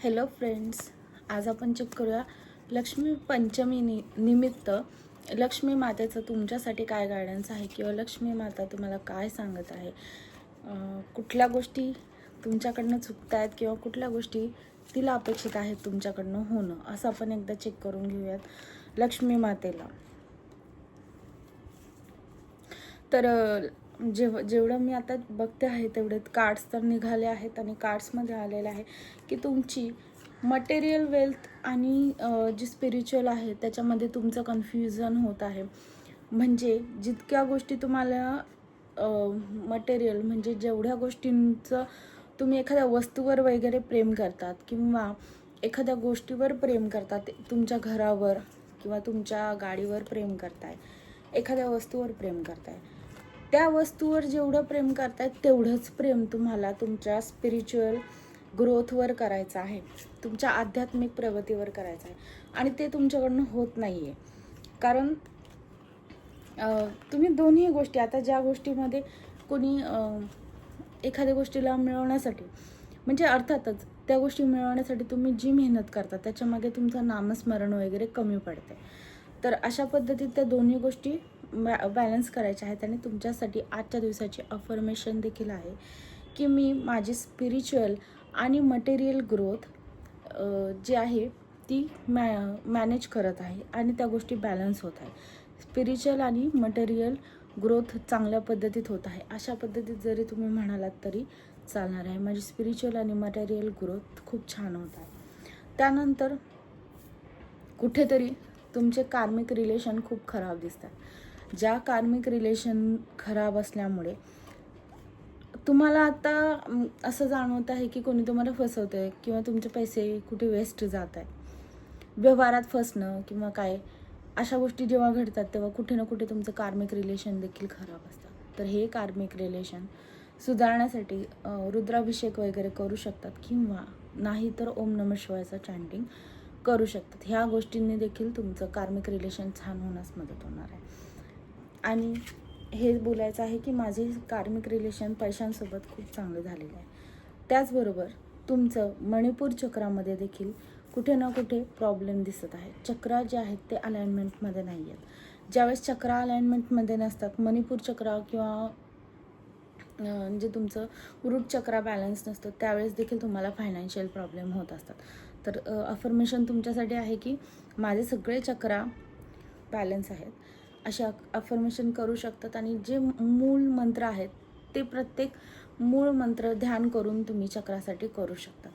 Hello friends, आज आपण check करूया लक्ष्मी पंचमी निमित्त लक्ष्मी मातेचं तुमच्यासाठी काय गायडन्स आहे किंवा लक्ष्मी माता तुम्हाला काय सांगत आहे. कुठल्या गोष्टी तुमच्याकडनं चुकत आहेत किंवा कुठल्या गोष्टी तिला अपेक्षित आहेत तुमच्याकडनं होणं, असं आपण एकदा चेक करून घेऊयात लक्ष्मी मातेला. तर जेवढं मी आता बघते आहे तेवढे कार्ड्स तर निघाले आहेत आणि कार्ड्समध्ये आलेलं आहे की तुमची मटेरियल वेल्थ आणि जी स्पिरिच्युअल आहे त्याच्यामध्ये तुमचं कन्फ्युजन होत आहे. म्हणजे जितक्या गोष्टी तुम्हाला मटेरियल म्हणजे जेवढ्या गोष्टींचं तुम्ही एखाद्या वस्तूवर वगैरे प्रेम करतात किंवा एखाद्या गोष्टीवर प्रेम करतात, तुमच्या घरावर किंवा तुमच्या गाडीवर प्रेम करताय, एखाद्या वस्तूवर प्रेम करताय, त्या वस्तूवर जेवढं प्रेम करताय तेवढंच प्रेम तुम्हाला तुमच्या स्पिरिच्युअल ग्रोथवर करायचं आहे, तुमच्या आध्यात्मिक प्रगतीवर करायचं आहे. आणि ते तुमच्याकडनं होत नाही आहे. कारण तुम्ही दोन्ही गोष्टी, आता ज्या गोष्टीमध्ये कोणी एखाद्या गोष्टीला मिळवण्यासाठी म्हणजे अर्थातच त्या गोष्टी मिळवण्यासाठी तुम्ही जी मेहनत करता त्याच्यामागे तुमचं नामस्मरण वगैरे कमी पडते. तर अशा पद्धतीत त्या दोन्ही गोष्टी बॅलन्स करायच्या आहेत. आणि तुमच्यासाठी आजच्या दिवसाची अफर्मेशन देखील आहे की मी माझी स्पिरिच्युअल आणि मटेरियल ग्रोथ जी आहे ती मॅनेज करत आहे आणि त्या गोष्टी बॅलन्स होत आहे. स्पिरिच्युअल आणि मटेरियल ग्रोथ चांगल्या पद्धतीत होत आहे, अशा पद्धतीत जरी तुम्ही म्हणालात तरी चालणार आहे. माझी स्पिरिच्युअल आणि मटेरियल ग्रोथ खूप छान होत आहे. त्यानंतर कुठेतरी तुमचे कार्मिक रिलेशन खूप खराब दिसतात. ज्या कार्मिक रिलेशन खराब असल्यामुळे तुम्हाला आता असं जाणवत आहे की कोणी तुम्हाला फसवतं आहे किंवा तुमचे पैसे कुठे वेस्ट जात आहे, व्यवहारात फसणं किंवा काय अशा गोष्टी जेव्हा घडतात तेव्हा कुठे ना कुठे तुमचं कार्मिक रिलेशन देखील खराब असतात. तर हे कार्मिक रिलेशन सुधारण्यासाठी रुद्राभिषेक वगैरे करू शकतात किंवा नाही तर ओम नमः शिवायचं चॅन्टिंग करू शकतात. ह्या गोष्टींनी देखील तुमचं कार्मिक रिलेशन छान होण्यास मदत होणार आहे. आणि हे बोलायचं आहे की माझे कार्मिक रिलेशन पैशांसोबत खूप चांगलं झालेलं आहे. त्याचबरोबर तुमचं मणिपूर चक्रामध्ये देखील कुठे ना कुठे प्रॉब्लेम दिसत आहे. चक्रा जे आहेत ते अलाइनमेंटमध्ये नाही आहेत. ज्यावेळेस चक्रा अलाइनमेंटमध्ये नसतात, मणिपूर चक्रा किंवा म्हणजे तुमचं रूट चक्रा बॅलन्स नसतं, त्यावेळेस देखील तुम्हाला फायनान्शियल प्रॉब्लेम होत असतात. तर अफर्मेशन तुमच्यासाठी आहे की माझे सगळे चक्रा बॅलन्स आहेत, अशा अफर्मेशन करू शकतात. आणि जे मूळ मंत्र आहेत ते प्रत्येक मूळ मंत्र ध्यान करून तुम्ही चक्रासाठी करू शकता.